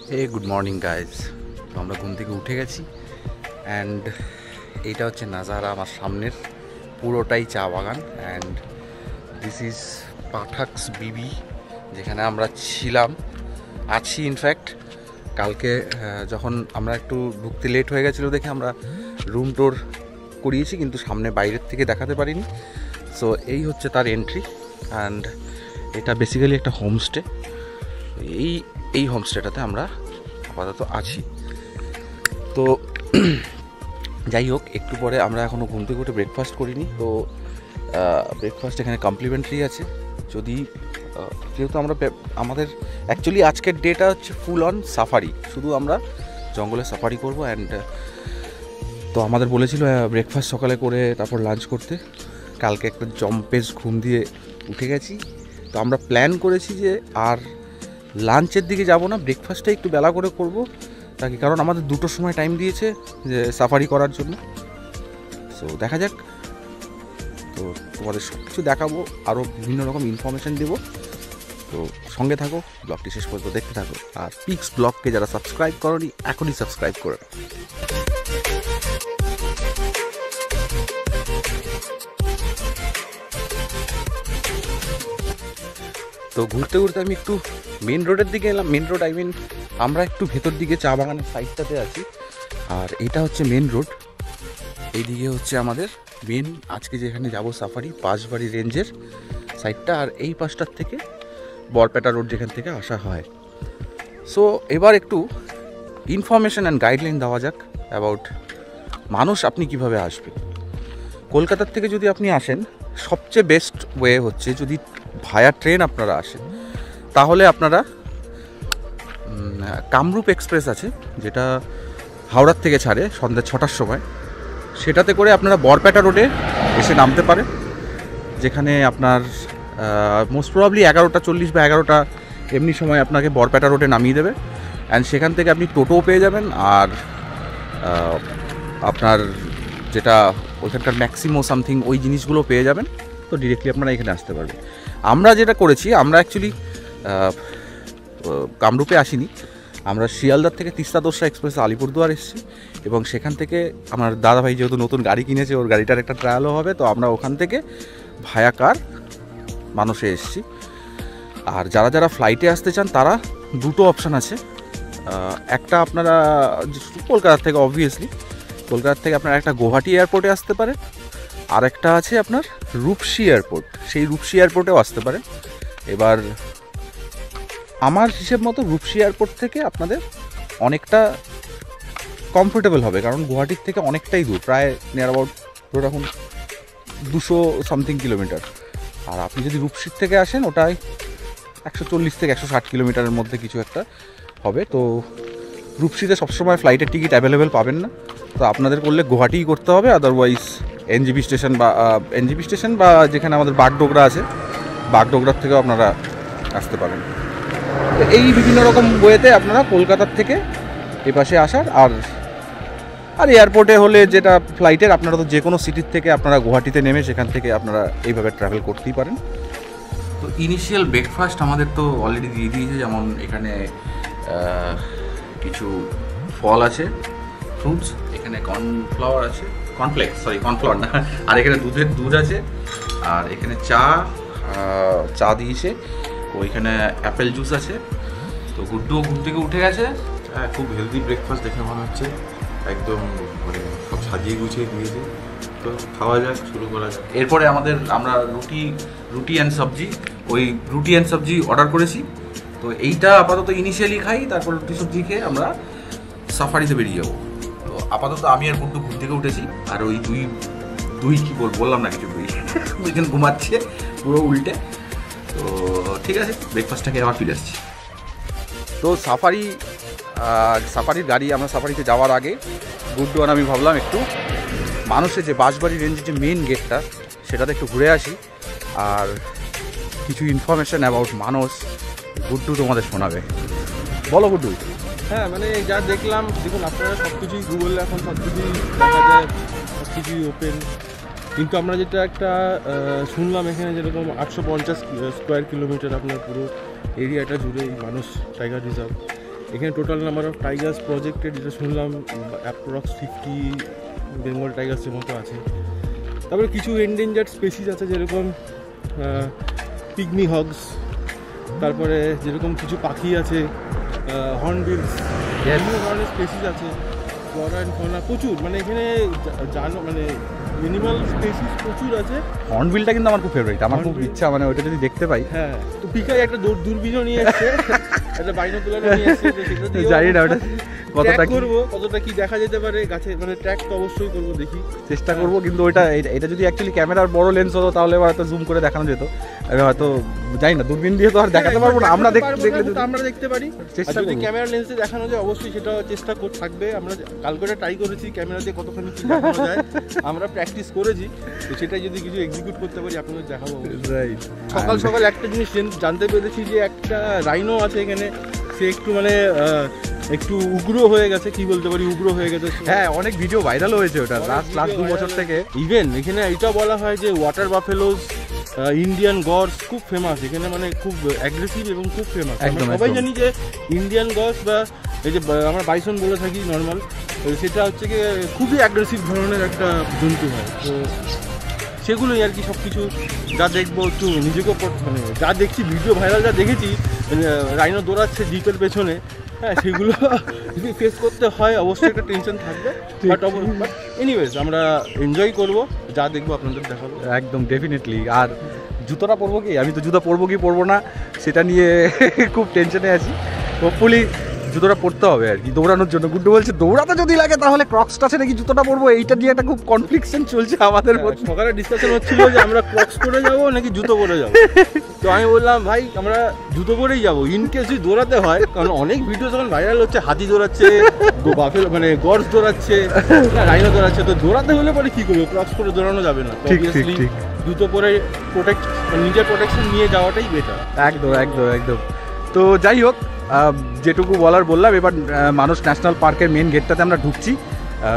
হে good morning guys. তো আমরা ঘুম থেকে উঠে গেছি অ্যান্ড এইটা হচ্ছে নাজারা আমার সামনের পুরোটাই চা বাগান। অ্যান্ড দিস ইজ পাঠাকস বিবি, যেখানে আমরা আছি ইনফ্যাক্ট। কালকে যখন আমরা একটু ঢুকতে লেট হয়ে গেছিলো দেখে আমরা রুম টোর করিয়েছি, কিন্তু সামনে বাইরের থেকে দেখাতে পারিনি। সো এই হচ্ছে তার এন্ট্রি। অ্যান্ড এটা বেসিক্যালি একটা হোমস্টে। এই হোমস্টেটাতে আমরা আপাতত আছি। তো যাই হোক, একটু পরে আমরা এখনও ঘুম থেকে উঠে ব্রেকফাস্ট করিনি। তো ব্রেকফাস্ট এখানে কমপ্লিমেন্টারি আছে। যদি যেহেতু আমাদের অ্যাকচুয়ালি আজকের ডেটা হচ্ছে ফুল অন সাফারি, শুধু আমরা জঙ্গলে সাফারি করবো। অ্যান্ড তো আমাদের বলেছিল ব্রেকফাস্ট সকালে করে তারপর লাঞ্চ করতে। কালকে একটা জম্পেস ঘুম দিয়ে উঠে গেছি। তো আমরা প্ল্যান করেছি যে আর লাঞ্চের দিকে যাব না, ব্রেকফাস্টটা একটু বেলা করে করব, তাকে কারণ আমাদের 2টোর সময় টাইম দিয়েছে যে সাফারি করার জন্য। সো দেখা যাক। তো তোমাদের সব কিছু দেখাবো, আরও বিভিন্ন রকম ইনফরমেশান দেবো। তো সঙ্গে থাকো, ব্লগটি শেষ পর্যন্ত দেখতে থাকো। আর পিক্স ব্লগকে যারা সাবস্ক্রাইব করোনি এখনই সাবস্ক্রাইব করে। তো ঘুরতে ঘুরতে আমি একটু মেন রোডের দিকে এলাম। মেন রোড আমরা একটু ভেতর দিকে চা বাগানের সাইডটাতে আছি। আর এটা হচ্ছে মেন রোড। এইদিকে হচ্ছে আমাদের মেন আজকে যেখানে যাব সাফারি, পাঁচবাড়ি রেঞ্জের সাইডটা। আর এই পাশটার থেকে বরপেটা রোড, যেখান থেকে আসা হয়। সো এবার একটু ইনফরমেশন অ্যান্ড গাইডলাইন দেওয়া যাক অ্যাবাউট মানুষ আপনি কিভাবে আসবেন। কলকাতার থেকে যদি আপনি আসেন, সবচেয়ে বেস্ট ওয়ে হচ্ছে যদি ভায়া ট্রেন আপনারা আসেন, তাহলে আপনারা কামরূপ এক্সপ্রেস আছে, যেটা হাওড়ার থেকে ছাড়ে সন্ধ্যা 6টার সময়। সেটাতে করে আপনারা বরপেটা রোডে এসে নামতে পারেন, যেখানে আপনার মোস্ট প্রবাবলি 11:40 বা 11টা এমনি সময় আপনাকে বরপেটা রোডে নামিয়ে দেবে। অ্যান্ড সেখান থেকে আপনি টোটোও পেয়ে যাবেন। আর আপনার যেটা ওইখানকার ম্যাক্সিমো সামথিং ওই জিনিসগুলো পেয়ে যাবেন। তো ডিরেক্টলি আপনারা এখানে আসতে পারবেন। আমরা যেটা করেছি, আমরা অ্যাকচুয়ালি কামরূপে আসিনি, আমরা শিয়ালদার থেকে তিস্তা দোসরা এক্সপ্রেস আলিপুরদুয়ার এসেছি। এবং সেখান থেকে আমার দাদাভাই যেহেতু নতুন গাড়ি কিনেছে, ওর গাড়িটার একটা ট্রায়ালও হবে। তো আমরা ওখান থেকে ভায়া কার মানুষে এসেছি। আর যারা যারা ফ্লাইটে আসতে চান, তারা দুটো অপশান আছে। একটা আপনারা কলকাতার থেকে, অবভিয়াসলি কলকাতার থেকে আপনারা একটা গুয়াহাটি এয়ারপোর্টে আসতে পারেন। আর একটা আছে আপনার রূপসী এয়ারপোর্ট, সেই রূপসী এয়ারপোর্টেও আসতে পারেন। এবার আমার হিসেব মতো রূপসী এয়ারপোর্ট থেকে আপনাদের অনেকটা কমফোর্টেবল হবে, কারণ গুয়াহাটির থেকে অনেকটাই দূর, প্রায় নিয়ার অ্যাবাউট ধরে রাখুন 200 সামথিং কিলোমিটার। আর আপনি যদি রূপসীর থেকে আসেন, ওটাই 140 থেকে 160 কিলোমিটারের মধ্যে কিছু একটা হবে। তো রূপসীতে সবসময় ফ্লাইটের টিকিট অ্যাভেলেবেল পাবেন না। তো আপনাদের করলে গুয়াহাটিই করতে হবে, আদারওয়াইজ এনজিপি স্টেশন বা যেখানে আমাদের বাগডোগরা আছে, বাগডোগরার থেকেও আপনারা আসতে পারেন। তো এই বিভিন্ন রকম ওয়েতে আপনারা কলকাতার থেকে এ পাশে আসার। আর এয়ারপোর্টে হলে যেটা ফ্লাইটের, আপনারা তো যে কোনো সিটির থেকে আপনারা গুয়াহাটিতে নেমে সেখান থেকে আপনারা এইভাবে ট্রাভেল করতেই পারেন। তো ইনিশিয়াল ব্রেকফাস্ট আমাদের তো অলরেডি দিয়ে দিয়েছে, যেমন এখানে কিছু ফল আছে, ফ্রুটস, এখানে কর্নফ্লাওয়ার না, আর এখানে দুধ আছে, আর এখানে চা দিয়েছে, ওইখানে অ্যাপেল জুস আছে। তো গুড্ডু ঘুম থেকে উঠে গেছে। হ্যাঁ, খুব হেলদি ব্রেকফাস্ট দেখে মনে হচ্ছে, একদম মানে সব সাজিয়ে গুছিয়ে দিয়েছে। তো খাওয়া যাক, শুরু করা যাক। এরপরে আমরা রুটি অ্যান্ড সবজি অর্ডার করেছি। তো এইটা আপাতত ইনিশিয়ালি খাই, তারপর রুটি সবজি খেয়ে আমরা সাফারিতে বেরিয়ে যাবো। তো আপাতত আমি আর গুড্ডু ঘুম থেকে উঠেছি, আর ওই দুই কি বললাম না কিছু, দুইজন ঘুমাচ্ছে পুরো উল্টে। তো ঠিক আছে, ব্রেকফাস্টটা খেয়ে আবার ফিরে আসছি। তো সাফারির গাড়ি, আমরা সাফারিতে যাওয়ার আগে গুড্ডু আর আমি ভাবলাম একটু মানুষের যে বাঁশবাড়ি রেঞ্জের যে মেন গেটটা, সেটাতে একটু ঘুরে আসি। আর কিছু ইনফরমেশান অ্যাবাউট মানুষ গুড্ডু তোমাদের শোনাবে। বলো গুড্ডু। হ্যাঁ, মানে যা দেখলাম, দেখুন আপনারা সব কিছুই গুগলে এখন সব কিছুই দেখা যায়, সব কিছুই ওপেন। কিন্তু আমরা যেটা একটা শুনলাম, এখানে যেরকম 850 স্কোয়ার কিলোমিটার আপনার পুরো এরিয়াটা জুড়ে এই মানস টাইগার রিজার্ভ। এখানে total number of Tigers projected যেটা শুনলাম অ্যাপ্রক্স 50 বেঙ্গল টাইগার্সের মতো আছে। তারপরে কিছু এন্ডেঞ্জার্ড স্পেসিস আছে যেরকম পিগমি হগস, তারপরে যেরকম কিছু পাখি আছে হর্নবিলস, বিভিন্ন ধরনের স্পেসিস আছে, ফ্লোরা অ্যান্ড ফনা প্রচুর, মানে এখানে জানো মানে মিনিমাল স্পেসিস প্রচুর আছে। হর্নবিলটা কিন্তু আমার খুব ফেভারিট, আমার খুব ইচ্ছা মানে ওইটা যদি দেখতে পাই। হ্যাঁ, তো পিকাই একটা দূরবীনও নিয়ে এসছে, একটা বাইনোকুলারও নিয়ে এসছে, তো সেটা দিয়ে জানি না ওটা কতটা করবো, কতটা কি দেখা যেতে পারে গাছে, মানে ট্র্যাক তো অবশ্যই করবো, দেখি চেষ্টা করবো। কিন্তু এটা যদি অ্যাকচুয়ালি ক্যামেরার বড় লেন্স হতো তাহলে হয়তো জুম করে দেখানো যেত। আমি হয়তো জানি না, দূরবীন দিয়ে তো আর দেখাতে পারবো না, আমরা আমরা দেখতে পারি। চেষ্টা যদি ক্যামেরা লেন্সে দেখানো যায় অবশ্যই সেটা চেষ্টা থাকবে। আমরা কাল করে ট্রাই করেছি ক্যামেরা দিয়ে কতখানি কি দেখানো যায়, আমরা প্র্যাকটিস করেছি, তো সেটা যদি কিছু এক্সিকিউট করতে পারি আপনাদের দেখাবো। সকাল সকাল একটা জিনিস জানতে পেরেছি যে একটা রাইনো আছে এখানে, সে একটু মানে একটু উগ্র হয়ে গেছে, কি বলতে পারি, উগ্র হয়ে গেছে। হ্যাঁ, অনেক ভিডিও ভাইরাল হয়েছে ওটা লাস্ট 2 বছর থেকে। ইভেন এখানে এটা বলা হয় যে ওয়াটার বাফেলোজ, ইন্ডিয়ান গডস খুব ফেমাস এখানে, মানে খুব অ্যাগ্রেসিভ এবং খুব ফেমাস। সবাই জানি যে ইন্ডিয়ান গডস বা এই যে আমরা বাইসন বলে থাকি নর্মাল, সেটা হচ্ছে কি খুবই অ্যাগ্রেসিভ ধরনের একটা জন্তু হয়। তো সেগুলোই আর কি সব কিছু যা দেখবো একটু নিজেকেও মানে যা দেখছি ভিডিও ভাইরাল যা দেখেছি, রাইনো দৌড়াচ্ছে জিপের পেছনে, হ্যাঁ সেগুলো যদি ফেস করতে হয় অবশ্যই একটা টেনশন থাকবে, বাট এনিওয়েজ আমরা এনজয় করবো, যা দেখবো আপনাদের দেখাবো একদম ডেফিনেটলি। আর জুতোটা পরবো কি, আমি তো জুতো পরবো কি পরবো না সেটা নিয়ে খুব টেনশনে আছি। হোপফুলি জুতোটা পরতে হবে আর কি দৌড়ানোর জন্য। গুড্ডু বলছে দৌড়াতে যদি লাগে তাহলে ক্রক্সটা ছেড়ে কি জুতোটা পরবো, এইটা নিয়ে একটা খুব কনফ্লিকশন চলছে আমাদের মধ্যে। সকালে ডিসকাশন হচ্ছিল যে আমরা ক্রক্স পরে যাবো নাকি জুতো পরে যাবো, তো আমি বললাম ভাই আমরা জুতো পরেই যাবো, ইনকেস যদি দৌড়াতে হয়, কারণ অনেক ভিডিও যখন ভাইরাল হচ্ছে হাতি দৌড়াচ্ছে, বাফেলো মানে গডস দৌড়াচ্ছে, রাইনো দৌড়াচ্ছে, তো দৌড়াতে হলে পরে কি করবো, ক্রক্স পরে দৌড়ানো যাবে না, অবভিয়াসলি জুতো পরে নিজের প্রোটেকশন নিয়ে যাওয়াটাই বেটার। একদম একদম একদম। তো যাই হোক, যেটুকু বলার বললাম। এবার মানস ন্যাশনাল পার্কের মেন গেটটাতে আমরা ঢুকছি,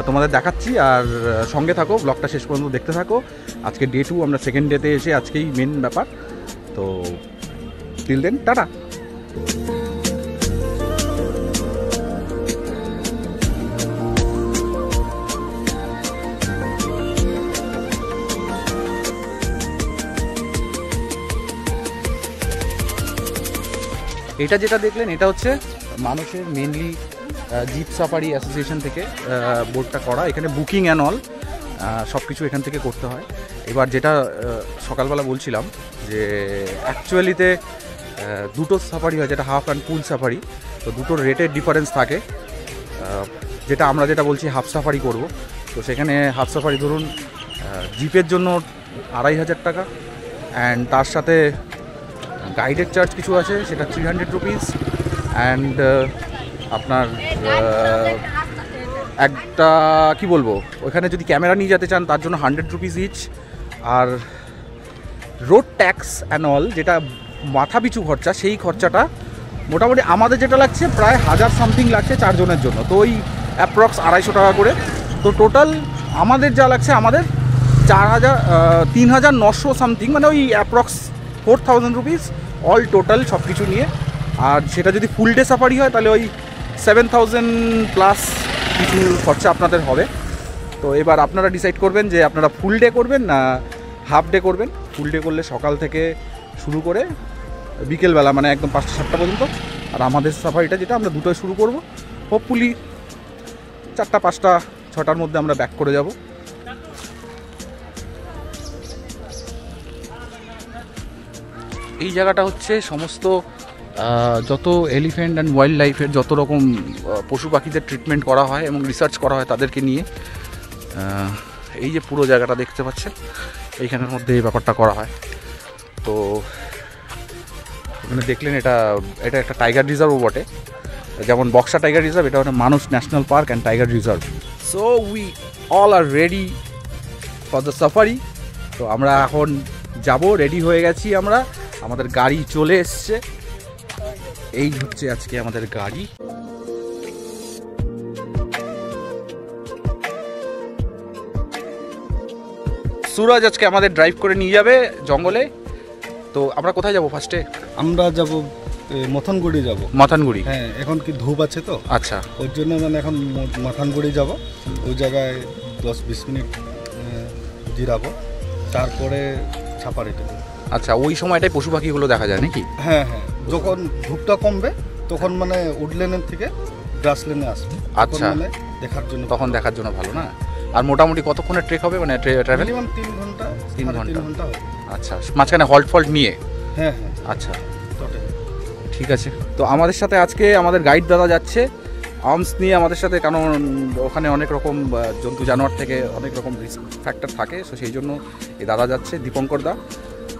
তোমাদের দেখাচ্ছি, আর সঙ্গে থাকো, ব্লগটা শেষ পর্যন্ত দেখতে থাকো। আজকে ডে 2, আমরা সেকেন্ড ডেতে এসে আজকেই মেন ব্যাপার। তো টিল দেন টাটা। এটা যেটা দেখলেন এটা হচ্ছে মানুষের মেনলি জিপ সাফারি অ্যাসোসিয়েশন থেকে বোর্ডটা করা। এখানে বুকিং অ্যান্ড অল সব কিছু এখান থেকে করতে হয়। এবার যেটা সকালবেলা বলছিলাম যে অ্যাকচুয়ালিতে দুটো সাফারি হয়, যেটা হাফ অ্যান্ড ফুল সাফারি। তো দুটোর রেটের ডিফারেন্স থাকে। যেটা আমরা যেটা বলছি হাফ সাফারি করব, তো সেখানে হাফ সাফারি ধরুন জিপের জন্য 2500 টাকা, অ্যান্ড তার সাথে গাইডের চার্জ কিছু আছে, সেটা 300 রুপিস, অ্যান্ড আপনার একটা কি বলবো, ওখানে যদি ক্যামেরা নিয়ে যেতে চান তার জন্য 100 রুপিস ইচ। আর রোড ট্যাক্স অ্যান্ড অল, যেটা মাথা পিছু খরচা, সেই খরচাটা মোটামুটি আমাদের যেটা লাগছে প্রায় 1000 সামথিং লাগছে 4 জনের জন্য। তো ওই অ্যাপ্রক্স 250 টাকা করে। তো টোটাল আমাদের যা লাগছে, আমাদের 3900 সামথিং, মানে ওই অ্যাপ্রক্স 4000 রুপিস অল টোটাল সব কিছু নিয়ে। আর সেটা যদি ফুল ডে সাফারি হয় তাহলে ওই 7000 প্লাস কিছু খরচা আপনাদের হবে। তো এবার আপনারা ডিসাইড করবেন যে আপনারা ফুল ডে করবেন না হাফ ডে করবেন। ফুল ডে করলে সকাল থেকে শুরু করে বিকেলবেলা, মানে একদম 5টা-7টা পর্যন্ত। আর আমাদের সাফারিটা যেটা আমরা 2টোয় শুরু করব, হোপফুলি 4টা, 5টা, 6টার মধ্যে আমরা ব্যাক করে যাব। এই জায়গাটা হচ্ছে সমস্ত যত এলিফ্যান্ট অ্যান্ড ওয়াইল্ড লাইফের যত রকম পশু পাখিদের ট্রিটমেন্ট করা হয় এবং রিসার্চ করা হয় তাদেরকে নিয়ে। এই যে পুরো জায়গাটা দেখতে পাচ্ছেন, এইখানের মধ্যে এই ব্যাপারটা করা হয়। তো মানে দেখলেন এটা একটা টাইগার রিজার্ভও বটে, যেমন বক্সা টাইগার রিজার্ভ, এটা হচ্ছে Manas national park and tiger reserve. So we all are ready for the safari. তো আমরা এখন যাব, রেডি হয়ে গেছি আমরা, আমাদের গাড়ি চলে এসছে। এই হচ্ছে আজকে আমাদের গাড়ি। সুরজ আজকে আমাদের ড্রাইভ করে নিয়ে যাবে জঙ্গলে। তো আমরা কোথায় যাব ফার্স্টে? আমরা যাব মথনগুড়ি যাব। মাথানগুড়ি? হ্যাঁ, এখন কি ধূপ আছে তো, আচ্ছা, ওর জন্য মানে এখন মাথানগুড়ি যাব। ওই জায়গায় 10-20 মিনিট জিরাবো, তারপরে ছাপাড়িতে। আচ্ছা, ওই সময়টাই পশু পাখিগুলো দেখা যায় নাকি? হ্যাঁ হ্যাঁ, যখন ধূপটা কমবে তখন মানে উডল্যান্ডের থেকে গ্রাসল্যান্ডে আসবে। আচ্ছা, মানে দেখার জন্য, তখন দেখার জন্য ভালো না? আর মোটামুটি কতক্ষণের ট্রেক হবে, মানে ট্রাভেল? মিনিমাম 3 ঘন্টা, 3 ঘন্টা হবে। আচ্ছা, মাঝখানে হল্ট ফল্ট নিয়ে? হ্যাঁ হ্যাঁ, আচ্ছা টোটাল। ঠিক আছে। তো আমাদের সাথে আজকে আমাদের গাইড দাদা যাচ্ছে আর্মস নিয়ে আমাদের সাথে, কারণ ওখানে অনেক রকম জন্তু জানোয়ার থেকে অনেক রকম রিস্ক ফ্যাক্টর থাকে, সো সেই জন্য এই দাদা যাচ্ছে, দীপঙ্কর দা।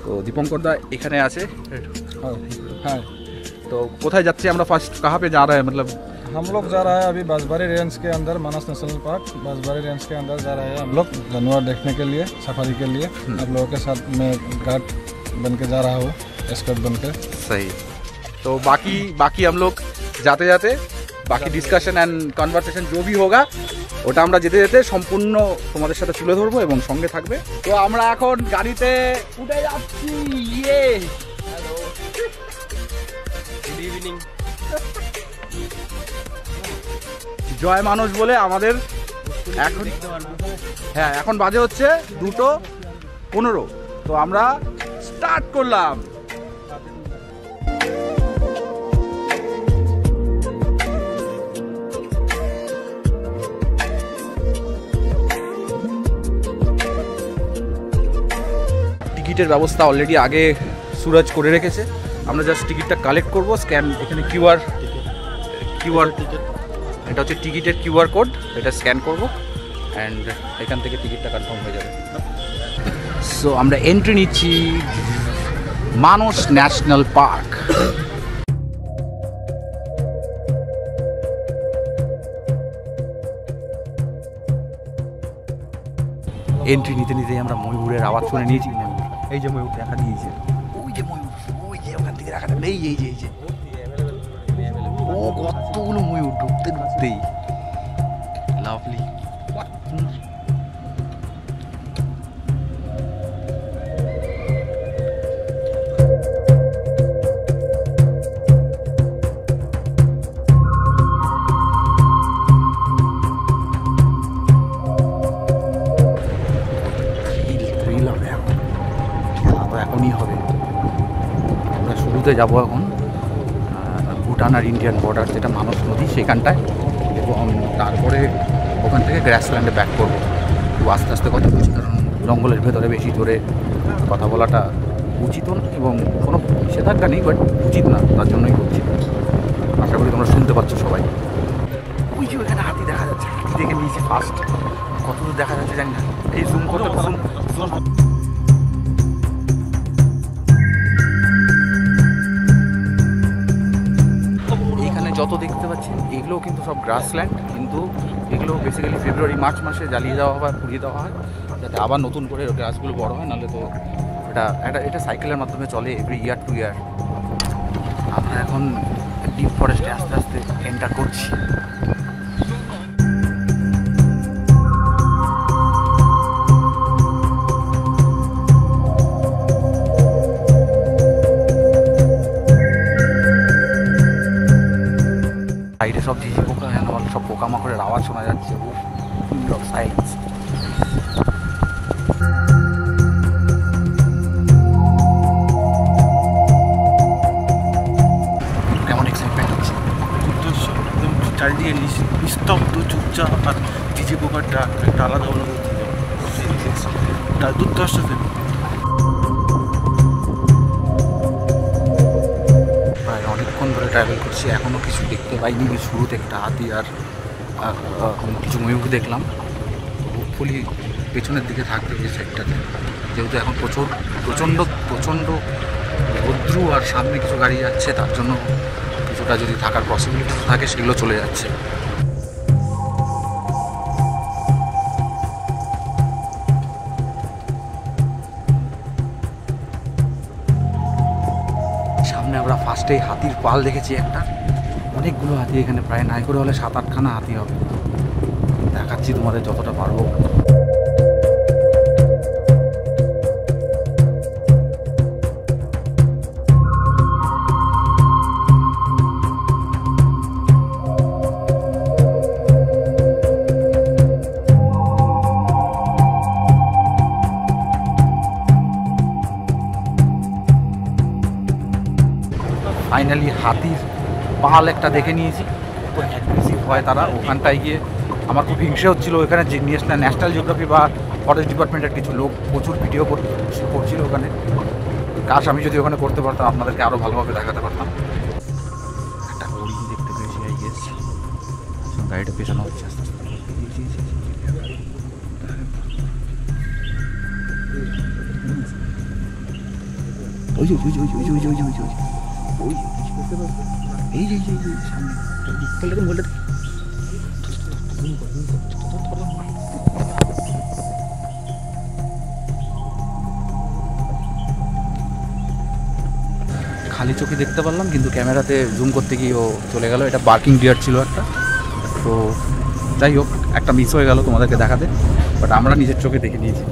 তো দীপঙ্কর দা এখানে আছে। हाँ, তো কোথায় যাচ্ছি আমরা, ফার্স্ট কাহা পে যা রা হ্যায়, मतलब हम लोग जा रहा है अभी बांसबारी रेंज के अंदर, मानस नेशनल पार्क बांसबारी रेंज के अंदर जा रहे हैं हम लोग जानवर देखने के लिए, सफारी के लिए। आप लोगों के साथ मैं गार्ड बन के जा रहा हूँ, एस्कॉर्ट बन के। सही। तो बाकी हम लोग जाते जाते বাকি ডিসকাশন অ্যান্ড কনভারসেশন जो भी होगा ওটা আমরা যেতে যেতে সম্পূর্ণ তোমাদের সাথে তুলে ধরবো এবং সঙ্গে থাকবে। তো আমরা এখন গাড়িতে উঠে যাচ্ছি। ইয়ে, হ্যালো, গুড ইভিনিং। জয় মানুষ বলে আমাদের এখন, হ্যাঁ এখন বাজে হচ্ছে 2:15। তো আমরা স্টার্ট করলাম। টিকিটের ব্যবস্থা অলরেডি আগে সুরজ করে রেখেছে, আমরা জাস্ট টিকিটটা কালেক্ট করব। স্ক্যান, এখানে কিউআর, এটা হচ্ছে টিকিটের কিউআর কোড, এটা স্ক্যান করব অ্যান্ড এখান থেকে টিকিটটা কনফার্ম হয়ে যাবে। সো আমরা এন্ট্রি নিচ্ছি মানস ন্যাশনাল পার্ক। এন্ট্রি নিতে নিতেই আমরা ময়ূরের আওয়াজ শুনে নিয়েছি। এই যে ময়ূর দেখা দিয়েছে, ওই যে ময়ূর, ওই যে ওখান থেকে দেখা যাবে, এই যে ও কতগুলো ময়ূর ঢুকতেই লাভলি। এখনই হবে। আমরা শুরুতে যাবো এখন ভুটান আর ইন্ডিয়ান বর্ডার, যেটা মানস নদী সেখানটায়, এবং তারপরে ওখান থেকে গ্রাসল্যান্ডে ব্যাক করবো। তো আস্তে আস্তে কথা বলছি, কারণ জঙ্গলের ভেতরে বেশি জোরে কথা বলাটা উচিত না, এবং কোনো নিষেধাজ্ঞা নেই, বাট উচিত না, তার জন্যই করছি। আশা করি তোমরা শুনতে পাচ্ছ সবাই। ওই যে ওখানে হাতি দেখা যাচ্ছে, হাতি দেখে নিয়েছি ফার্স্ট, কতদূর দেখা যাচ্ছে জানি না। এই জুম করতে জুম। যত দেখতে পাচ্ছেন এগুলোও কিন্তু সব গ্রাসল্যান্ড, কিন্তু এগুলো বেসিক্যালি ফেব্রুয়ারি মার্চ মাসে জ্বালিয়ে দেওয়া হয়, পুড়িয়ে দেওয়া হয়, যাতে আবার নতুন করে গাছগুলো বড় হয়, নাহলে তো এটা সাইকেলের মাধ্যমে চলে এভরি ইয়ার টু ইয়ার। আমরা এখন ডিপ ফরেস্টে আস্তে আস্তে এন্টার করছি। সাইডে সব ঝিঝি পোকা, সব পোকামাকড়ের আওয়াজ শোনা যাচ্ছে। সাইন্স কেমন এক্সাইটমেন্ট হচ্ছে। চারিদিকে নিস্তব্ধ, চুপচাপ, আর ঝিঝি পোকার ডাক একটা আলাদা অনুভূতি, দুর্ধর্ষ। প্রায় অনেকক্ষণ ধরে ট্রাভেল করছি, এখনও কিছু দেখতে পাইনি। শুরুতে একটা হাতি আর কিছু ময়ূর দেখলাম। হোপফুলি পেছনের দিকে থাকবে এই সাইডটাতে, যেহেতু এখন প্রচণ্ড রৌদ্রু আর সামনে কিছু গাড়ি যাচ্ছে, তার জন্য কিছুটা যদি থাকার পসিবিলিটি থাকে সেগুলো চলে যাচ্ছে। সামনে আমরা ফার্স্টেই হাতির পাল দেখেছি একটা, অনেকগুলো হাতি এখানে, প্রায় নাই করে হলে 7-8খানা হাতি হবে। দেখাচ্ছি তোমাদের যতটা পারবো। ফাইনালি হাতির পাল একটা দেখে নিয়েছি। তো অ্যাগ্রেসিভ হয় তারা, ওখানটায় গিয়ে আমার খুব হিংসে হচ্ছিলো। ওখানে যে ন্যাশনাল জিওগ্রাফি বা ফরেস্ট ডিপার্টমেন্টের কিছু লোক প্রচুর ভিডিও করছিল ওখানে। কাজ আমি যদি ওখানে করতে পারতাম আপনাদেরকে আরও ভালোভাবে দেখাতে পারতাম। একটা হরিণ দেখতে পেয়েছি, আই গেস গাড়িটা পেছানো হচ্ছে আস্তে আস্তে। ওই যে ওই যে ওই যে ওই যে ওই যে ওই যে ওই এই যে সামনে বলতে খালি চোখে দেখতে পারলাম, কিন্তু ক্যামেরাতে জুম করতে গিয়ে ও চলে গেল। এটা বার্কিং ডিয়ার ছিল একটা। তো যাই হোক, একটা মিস হয়ে গেল তোমাদেরকে দেখাতে, বাট আমরা নিজের চোখে দেখে নিয়েছি।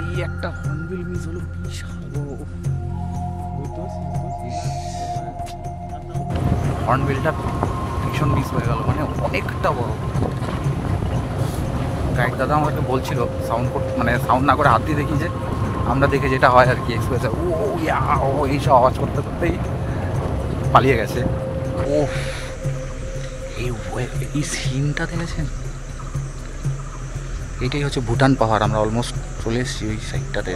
এই একটা হর্নবিল মিস হলো, বিশাল বড় হর্নবিলটা ভীষণ মিস হয়ে গেল, মানে অনেকটা বড়। গাইড দাদা আমাকে বলছিল সাউন্ড না করে হাত দিয়ে দেখি, যে আমরা দেখে যেটা হয় আর কি, এক্সপ্রেস ও এইসব আওয়াজ করতে করতেই পালিয়ে গেছে। ও এই সিনটা দেখেছেন? এইটাই হচ্ছে ভুটান পাহাড়। আমরা অলমোস্ট চলে এসেছি ওই সাইডটাতে।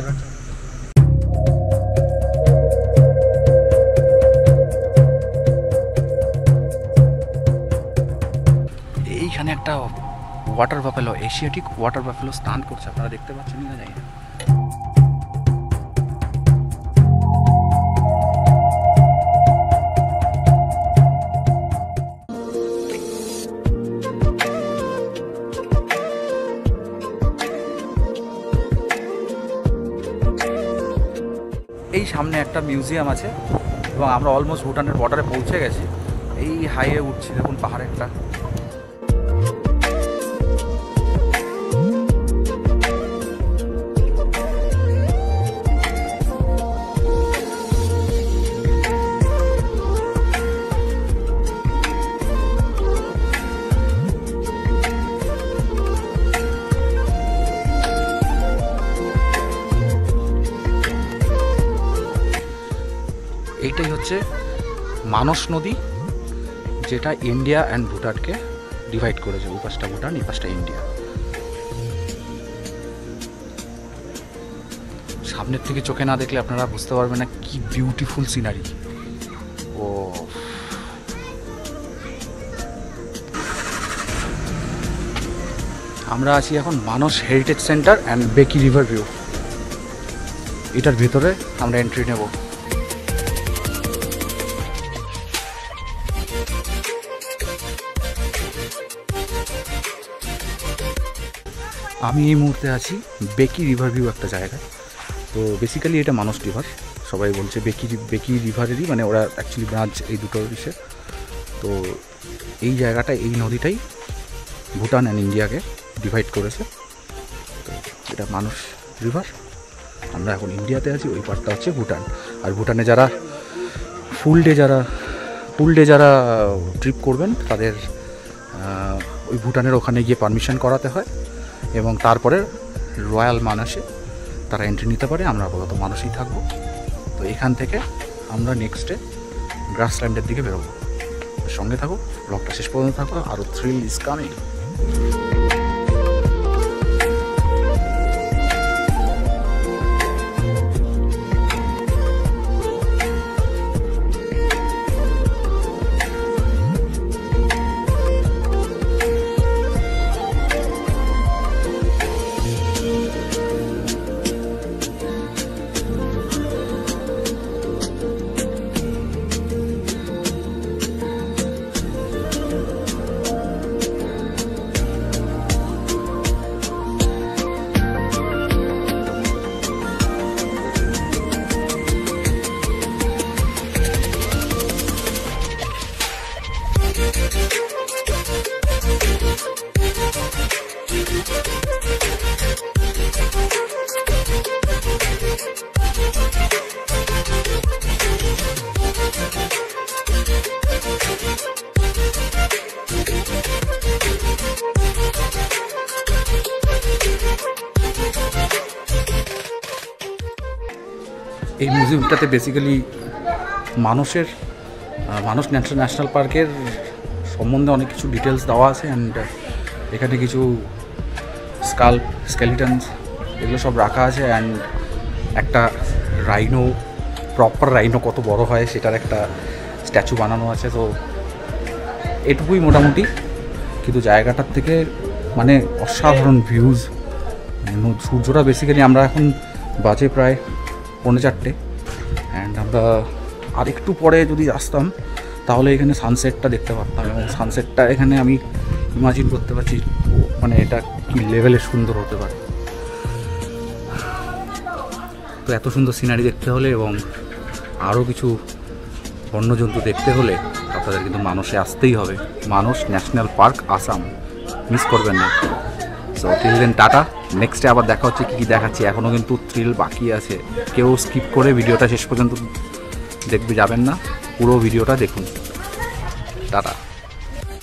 এইখানে একটা water buffalo, Asiatic water buffalo স্নান করছে, আপনারা দেখতে পাচ্ছেন না জানি না। এই সামনে একটা মিউজিয়াম আছে এবং আমরা অলমোস্ট ভুটানের বর্ডারে পৌঁছে গেছি। এই হাইওয়ে উঠছি, দেখুন পাহাড়ে একটা। এইটাই হচ্ছে মানস নদী, যেটা ইন্ডিয়া অ্যান্ড ভুটানকে ডিভাইড করেছে। ওই পাশটা ভুটান, এই পাশটা ইন্ডিয়া। সামনের থেকে চোখে না দেখলে আপনারা বুঝতে পারবেন না কি বিউটিফুল সিনারি। ও আমরা আছি এখন Manas heritage centre and Beki river view. এটার ভিতরে আমরা এন্ট্রি নেব। আমি এই মুহূর্তে আছি বেকি রিভার ভিউ একটা জায়গায়। তো বেসিক্যালি এটা মানস রিভার, সবাই বলছে বেকি রিভারেরই, মানে ওরা অ্যাকচুয়ালি ব্রাঞ্চ এই দুটোর বিষয়ে। তো এই জায়গাটা, এই নদীটাই ভুটান অ্যান্ড ইন্ডিয়াকে ডিভাইড করেছে। তো এটা মানস রিভার। আমরা এখন ইন্ডিয়াতে আছি, ওই পার্টটা হচ্ছে ভুটান। আর ভুটানে যারা ফুল ডে যারা ট্রিপ করবেন তাদের ওই ভুটানের ওখানে গিয়ে পারমিশন করাতে হয় এবং তারপরে রয়্যাল মানসে তারা এন্ট্রি নিতে পারে। আমরা আপাতত মানসেই থাকবো। তো এখান থেকে আমরা নেক্সটে গ্রাসল্যান্ডের দিকে বেরোবো। সঙ্গে থাকো, ব্লগটা শেষ পর্যন্ত থাকো, আরও থ্রিল ইজ কামিং। এই মিউজিয়ামটাতে বেসিক্যালি মানস ন্যাশনাল পার্কের সম্বন্ধে অনেক কিছু ডিটেলস দেওয়া আছে। অ্যান্ড এখানে কিছু স্কেলিটনস এগুলো সব রাখা আছে। অ্যান্ড একটা রাইনো, প্রপার রাইনো কত বড় হয় সেটার একটা স্ট্যাচু বানানো আছে। তো এটুকুই মোটামুটি, কিন্তু জায়গাটার থেকে মানে অসাধারণ ভিউজ। সূর্যটা বেসিক্যালি আমরা এখন বাজে প্রায় 3:45, অ্যান্ড আমরা আর একটু পরে যদি আসতাম তাহলে এখানে সানসেটটা দেখতে পারতাম। এবং সানসেটটা এখানে আমি ইমাজিন করতে পারছি মানে এটা কি লেভেলের সুন্দর হতে পারে। তো এত সুন্দর সিনারি দেখতে হলে এবং আরও কিছু বন্যজন্তু দেখতে হলে আপনাদের কিন্তু মানসে আসতেই হবে। মানস ন্যাশনাল পার্ক, আসাম, মিস করবেন না। সো টিল দেন টাটা, নেক্সটে আবার দেখা হচ্ছে। কী কী দেখাচ্ছি এখনও কিন্তু থ্রিল বাকি আছে। কেউ স্কিপ করে ভিডিওটা শেষ পর্যন্ত দেখতে যাবেন না, পুরো ভিডিওটা দেখুন। টাটা।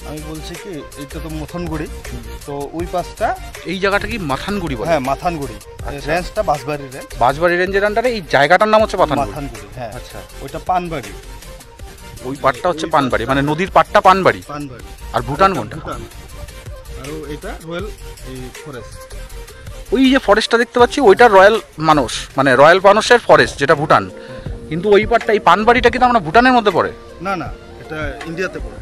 আমি বলছি কি এটা তো মথনগুড়ি, তো ওই পাশটা এই জায়গাটা কি মাথানগুড়ি বলে? হ্যাঁ মাথানগুড়ি, রেঞ্জটা বাঁশবাড়ি রেঞ্জ। বাঁশবাড়ি রেঞ্জের আন্ডারে এই জায়গাটার নাম হচ্ছে মাথানগুড়ি। মাথানগুড়ি হ্যাঁ। আচ্ছা, ওইটা পানবাড়ি, ওই পাটটা হচ্ছে পানবাড়ি, মানে নদীর পাটটা পানবাড়ি। পানবাড়ি। আর ভুটান কোনটা? ভুটান। আর এটা রয়্যাল এই ফরেস্ট। ওই যে ফরেস্টটা দেখতে পাচ্ছি ওইটা রয়্যাল মানস, মানে রয়্যাল মানসের ফরেস্ট, যেটা ভুটান। কিন্তু ওই পাটটা, এই পানবাড়িটা কিন্তু আমরা ভুটানের মধ্যে পড়ে। না না, এটা ইন্ডিয়াতে পড়ে।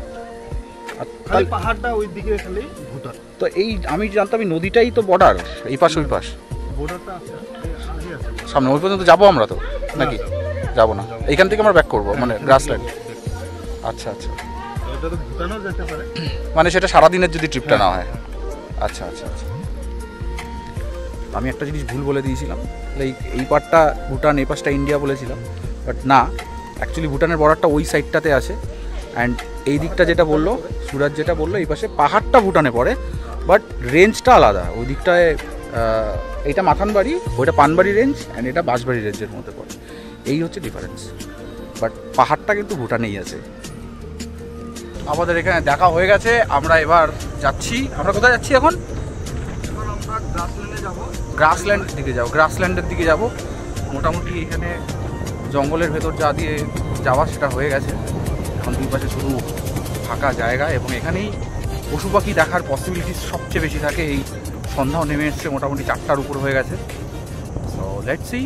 খালি পাহাড়টা ওই দিকে খালি ভুটান। তো এই আমি জানতাম এই নদীটাই তো বর্ডার, এই পাশ ওই পাশ। বর্ডারটা আছে আগে আছে সামনে ওই পর্যন্ত যাবো আমরা তো নাকি? যাবো না, এইখান থেকে আমরা ব্যাক করবো, মানে গ্রাসল্যান্ড। আচ্ছা আচ্ছা, এটা তো ভুটানও যেতে পারে, মানে সেটা সারাদিনের যদি ট্রিপটা না হয়। আচ্ছা আচ্ছা আচ্ছা, আমি একটা জিনিস ভুল বলে দিয়েছিলাম, এই পার্টটা ভুটান, এই পাশটা ইন্ডিয়া বলেছিলাম, বাট না, অ্যাকচুয়ালি ভুটানের বর্ডারটা ওই সাইডটাতে আছে। অ্যান্ড এই দিকটা যেটা বললো সুরাজ, যেটা বললো এই পাশে পাহাড়টা ভুটানে পড়ে, বাট রেঞ্জটা আলাদা। ওই দিকটায় এইটা মাথানবাড়ি, ওইটা পানবাড়ি রেঞ্জ, অ্যান্ড এটা বাঁশবাড়ি রেঞ্জের মধ্যে পড়ে। এই হচ্ছে ডিফারেন্স, বাট পাহাড়টা কিন্তু ভুটানেই আছে। আমাদের এখানে দেখা হয়ে গেছে, আমরা এবার যাচ্ছি। আমরা কোথায় যাচ্ছি এখন? আমরা গ্রাসল্যান্ডে যাব। গ্রাসল্যান্ডের দিকে যাবো, গ্রাসল্যান্ডের দিকে যাব। মোটামুটি এখানে জঙ্গলের ভেতর যা দিয়ে যাওয়া সেটা হয়ে গেছে। এখন দুই পাশে শুধু ফাঁকা জায়গা, এবং এখানেই পশু পাখি দেখার পসিবিলিটিস সবচেয়ে বেশি থাকে। এই সন্ধ্যাও নেমে এসছে, মোটামুটি 4টার উপর হয়ে গেছে। So let's see.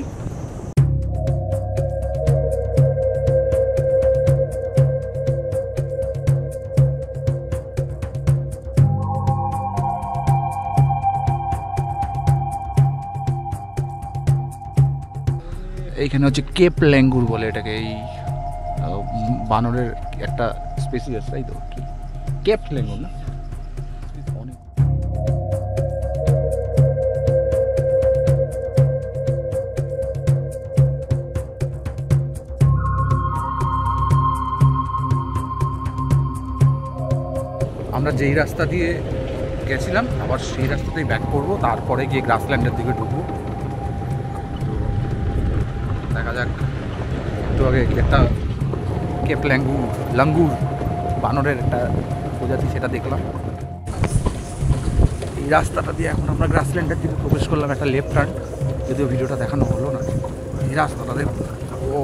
এইখানে হচ্ছে কেপ ল্যাঙ্গুর বলে এটাকে, এই বানরের একটা স্পেসিস, তাই তো? কি কেপ ল্যাঙ্গুর না? আমরা যেই রাস্তা দিয়ে গেছিলাম আবার সেই রাস্তাতেই ব্যাক করবো, তারপরে গিয়ে গ্রাসল্যান্ডের দিকে ঢুকবো। দেখা যাক। একটু আগে একটা কেপ লাঙ্গুর বানরের একটা প্রজাতি, সেটা দেখলাম। এই রাস্তাটা দিয়ে এখন আমরা গ্রাসল্যান্ডের দিকে প্রবেশ করলাম, একটা লেফট টার্ন, যদিও ভিডিওটা দেখানো হলো না। এই রাস্তাটা দেখুন, ও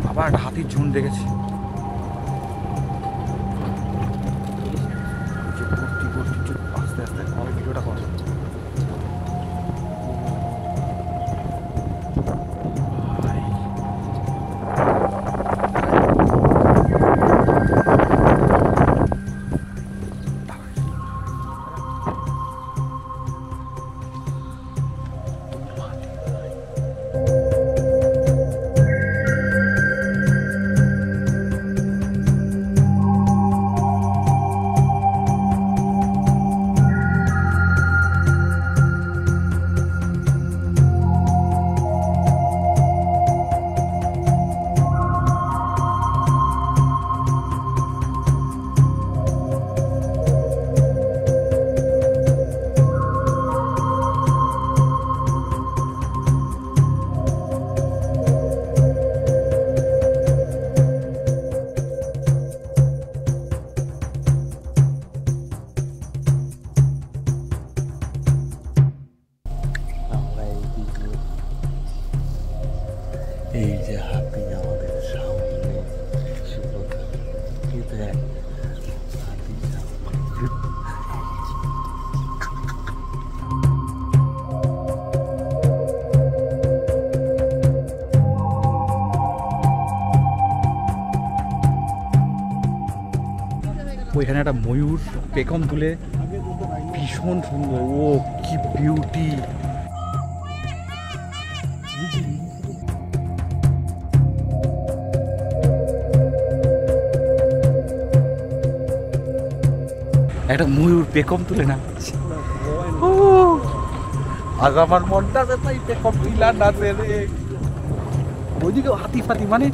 আবার একটা হাতির ঝুন্ড দেখেছি। আস্তে আস্তে আমার ভিডিওটা কর। এই যে হাতি আমাদের সামনে, হাতি ওইখানে একটা ময়ূর পেখম তুলে, ভীষণ সুন্দর। ও কি বিউটি! একটা ময়ূর পেখম তুলে না, আজ আমার মনটা তাই পেখম তুলা নাচে রে। ওইদিকে হাতি ফাতি মানে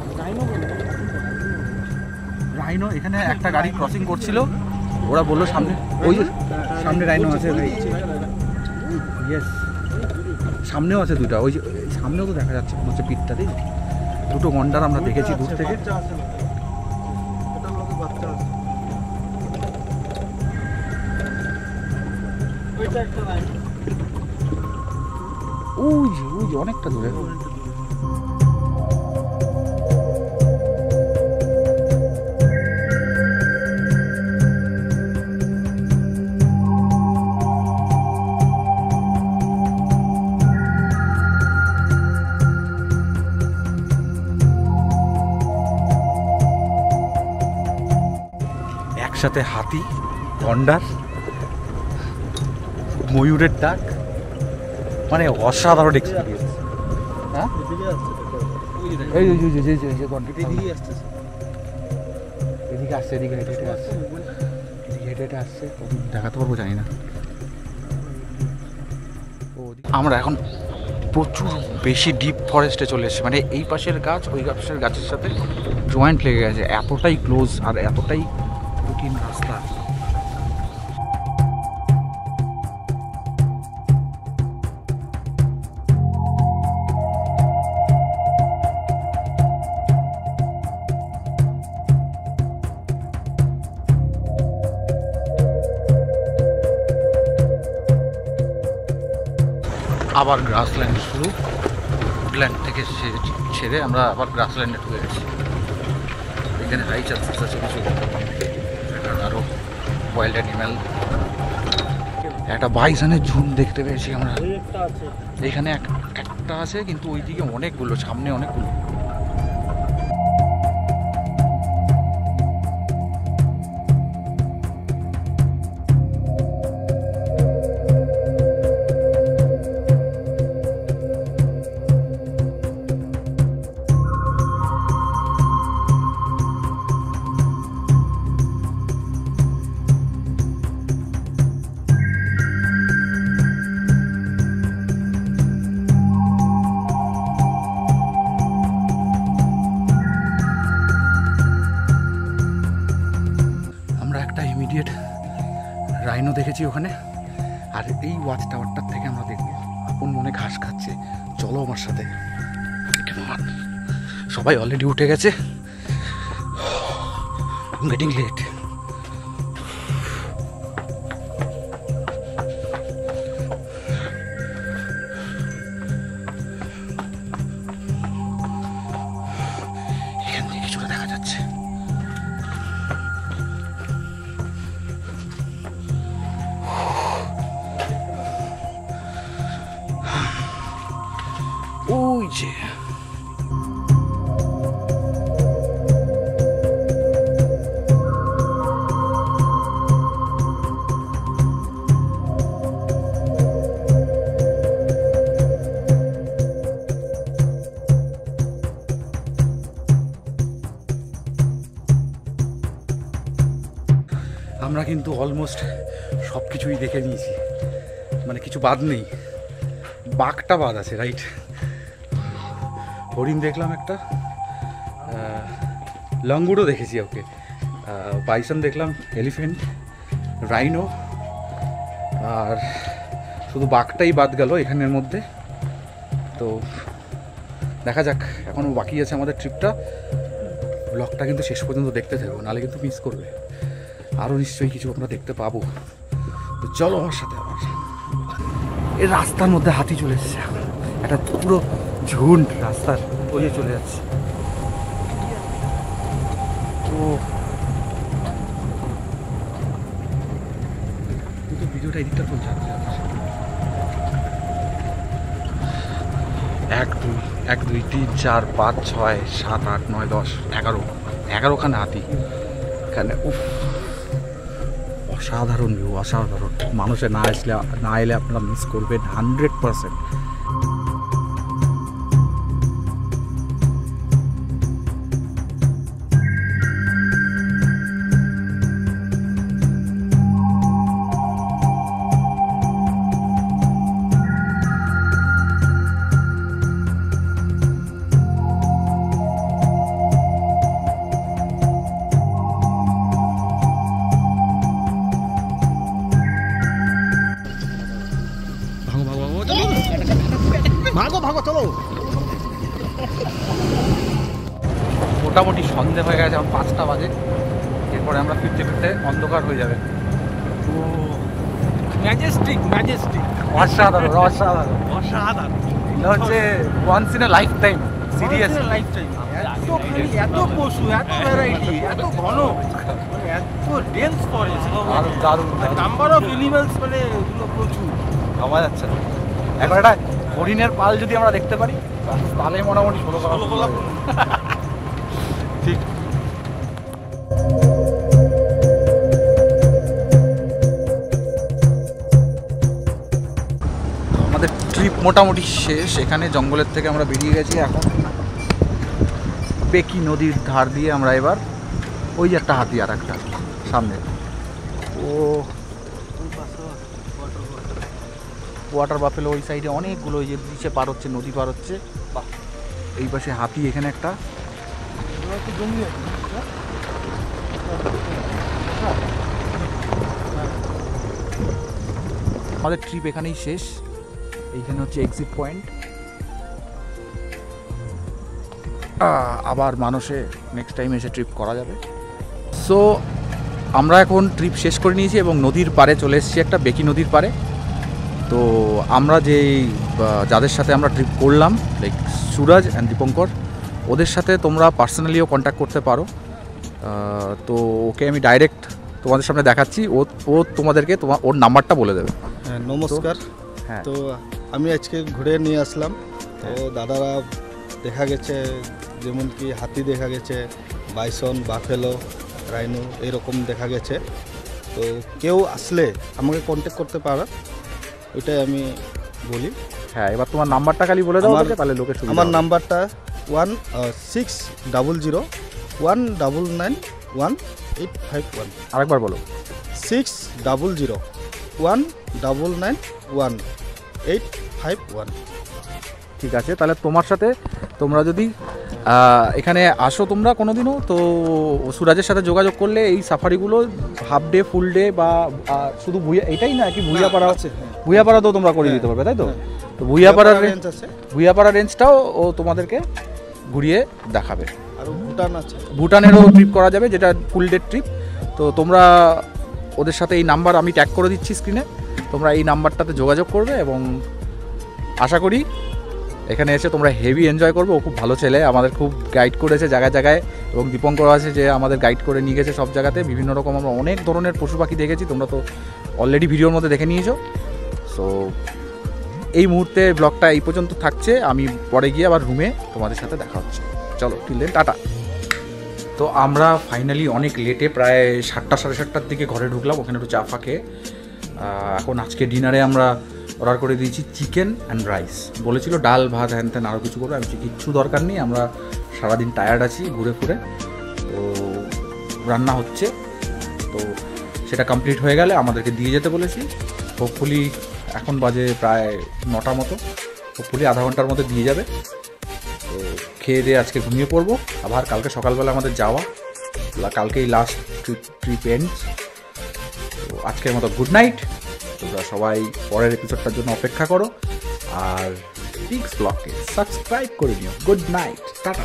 রাইনো। এখানে একটা গাড়ি ক্রসিং করছিল, ওরা বললো সামনে, ওই যে সামনে রাইনো আছে। ইয়েস, সামনেও আছে দুটা, ওই যে সামনেও তো দেখা যাচ্ছে হচ্ছে পিঠটাতেই দুটো গন্ডার আমরা দেখেছি দূর থেকে। ওই যে অনেকটা দূরে। একসাথে হাতি, গন্ডার, ময়ূরের ডাক, মানে অসাধারণ এক্সপিরিয়েন্স। হ্যাঁ, এদিকে আসছে, এদিকে হেঁটে হেঁটে আসছে, এদিকে হেঁটে হেঁটে আসছে। দেখাতে পারবো জানি না। আমরা এখন প্রচুর বেশি ডিপ ফরেস্টে চলে এসেছি, মানে এই পাশের গাছ ওই পাশের গাছের সাথে জয়েন্ট লেগে গেছে, এতটাই ক্লোজ আর এতটাই কঠিন রাস্তা। আবার গ্রাসল্যান্ড শুরু, উডল্যান্ড থেকে ছেড়ে আমরা আবার গ্রাসল্যান্ডে ঢুকে গেছি। এখানে হাই চান্সেস আছে কিছু আরও ওয়াইল্ড অ্যানিম্যাল। একটা বাইসনের ঝুম দেখতে পেয়েছি আমরা। এখানে একটা আছে, কিন্তু ওইদিকে অনেকগুলো, সামনে অনেকগুলো। রাইনো দেখেছি ওখানে, আর এই ওয়াচ টাওয়ারটার থেকে আমরা দেখবো আপন মনে ঘাস খাচ্ছে। চলো আমার সাথে। সবাই অলরেডি উঠে গেছে, গেটিং লেট। এখান থেকে কিছুটা দেখা যাচ্ছে। ওই যে আমরা কিন্তু অলমোস্ট সব কিছুই দেখে নিয়েছি, মানে কিছু বাদ নেই। বাঘটা বাদ আছে, রাইট? হরিণ দেখলাম একটা, লঙ্গুরও দেখেছি, ওকে, বাইসন দেখলাম, এলিফেন্ট, রাইনো, আর শুধু বাঘটাই বাদ গেল এখানের মধ্যে। তো দেখা যাক, এখনও বাকি আছে আমাদের ট্রিপটা। ব্লগটা কিন্তু শেষ পর্যন্ত দেখতে থাকবো, নাহলে কিন্তু মিস করবে। আরও নিশ্চয়ই কিছু আমরা দেখতে পাবো। তো চলো আমার সাথে। আবার এই রাস্তার মধ্যে হাতি চলে এসেছে, একটা পুরো ঝুন্ড রাস্তার ওই যে চলে যাচ্ছে। ও ভিডিওটা এদিকটা চলছে। 1 2 3 4 5 6 7 8 9 10 11খানা হাতি এখানে। অসাধারণ ভিউ, অসাধারণ। মানুষে না এলে আপনারা মিস করবেন 100%। মোটামুটি সন্ধে হয়ে গেছে, এখন 5টা বাজে। এরপরে আমরা ফিরতে ফিরতে অন্ধকার হয়ে যাবে। ও ম্যাজেস্টিক অসাধারণ অসাধারণ অসাধারণ। এটা হচ্ছে once in a lifetime, serious lifetime. এত পশু, এত ভ্যারাইটি, এত ঘন, এত ডেন্স ফরেস্ট, দারুণ নাম্বার অফ এনিমেলস, মানে এগুলো প্রচুর। ভাবা যাচ্ছে না। এখন একটা হরিণের পাল যদি আমরা দেখতে পারি তাহলে মোটামুটি 16 ঠিক। আমাদের ট্রিপ মোটামুটি শেষ। এখানে জঙ্গলের থেকে আমরা বেরিয়ে গেছি। এখন বেকি নদীর ধার দিয়ে আমরা এবার ওই যে একটা হাতি আর একটা সামনে, ও ওয়াটার বাফেলো ওই সাইডে অনেকগুলো, ওই যে নিচে পার হচ্ছে, নদী পার হচ্ছে। বাহ, এই পাশে হাতি, এখানে একটা। আমাদের ট্রিপ এখানেই শেষ। এইখানে হচ্ছে এক্সিট পয়েন্ট। আবার মানুষে নেক্সট টাইম এসে ট্রিপ করা যাবে। সো আমরা এখন ট্রিপ শেষ করে নিয়েছি এবং নদীর পাড়ে চলে এসেছি, একটা বেকি নদীর পাড়ে। তো আমরা যাদের সাথে আমরা ট্রিপ করলাম, লাইক সুরাজ অ্যান্ড দীপঙ্কর, ওদের সাথে তোমরা পার্সোনালিও কন্ট্যাক্ট করতে পারো। তো ওকে আমি ডাইরেক্ট তোমাদের সামনে দেখাচ্ছি, ও তোমাদেরকে ওর নাম্বারটা বলে দেবে। হ্যাঁ, নমস্কার। হ্যাঁ, তো আমি আজকে ঘুরে নিয়ে আসলাম। তো দাদারা দেখা গেছে যেমন কি হাতি দেখা গেছে, বাইসন, বাফেলো, রাইনো এরকম দেখা গেছে। তো কেউ আসলে আমাকে কন্ট্যাক্ট করতে পারে, ওইটাই আমি বলি। হ্যাঁ, এবার তোমার নাম্বারটা খালি বলে দাও তাহলে লোকের সুবিধা। আমার নাম্বারটা 1600199181। আরেকবার বলো। 6000199181। ঠিক আছে, তাহলে তোমার সাথে তোমরা যদি এখানে আসো তোমরা কোনোদিনও, তো সুরাজের সাথে যোগাযোগ করলে এই সাফারিগুলো হাফ ডে, ফুল ডে বা শুধু এটাই না কি ভুইয়াপাড়া আছে, ভুইয়াপাড়াতেও তোমরা করে দিতে পারবে, তাই তো? তো ভুইয়াপাড়া রেঞ্জটাও ও তোমাদেরকে ঘুরিয়ে দেখাবে। আর ভুটান আছে, ভুটানেরও ট্রিপ করা যাবে, যেটা ফুল ডে ট্রিপ। তো তোমরা ওদের সাথে এই নাম্বার আমি ট্যাগ করে দিচ্ছি স্ক্রিনে, তোমরা এই নাম্বারটাতে যোগাযোগ করবে এবং আশা করি এখানে এসে তোমরা হেভি এনজয় করবে। ও খুব ভালো ছেলে, আমাদের খুব গাইড করেছে জায়গায় জায়গায়, এবং দীপঙ্কর আছে যে আমাদের গাইড করে নিয়ে গেছে সব জায়গাতে। বিভিন্ন রকম আমরা অনেক ধরনের পশু পাখি দেখেছি, তোমরা তো অলরেডি ভিডিওর মধ্যে দেখে নিয়েছো। সো এই মুহূর্তে ব্লগটা এই পর্যন্ত থাকছে, আমি পরে গিয়ে আবার রুমে তোমাদের সাথে দেখা হচ্ছে। চলো, টিল দেন, টাটা। তো আমরা ফাইনালি অনেক লেটে, প্রায় 7টা 7:30টার দিকে ঘরে ঢুকলাম, ওখানে একটু চা ফা খেয়ে। এখন আজকে ডিনারে আমরা অর্ডার করে দিয়েছি চিকেন অ্যান্ড রাইস। বলেছিল ডাল ভাত হ্যান ত্যান আরও কিছু করবে, আমি কিচ্ছু দরকার নেই, আমরা সারাদিন টায়ার্ড আছি ঘুরে ফুরে। তো রান্না হচ্ছে, তো সেটা কমপ্লিট হয়ে গেলে আমাদেরকে দিয়ে যেতে বলেছি। হোপফুলি এখন বাজে প্রায় 9টা মতো, হোপফুলি আধা ঘন্টার মধ্যে দিয়ে যাবে। তো খেয়ে দিয়ে আজকে ঘুমিয়ে পড়বো, আবার কালকে সকালবেলা আমাদের যাওয়া, কালকেই লাস্ট ট্রিপ এন্ডস। তো আজকের মতো গুড নাইট। তোমরা সবাই পরের এপিসোডটার জন্য অপেক্ষা করো, আর পিক্স ব্লগকে সাবস্ক্রাইব করে নিও। Good night, tata.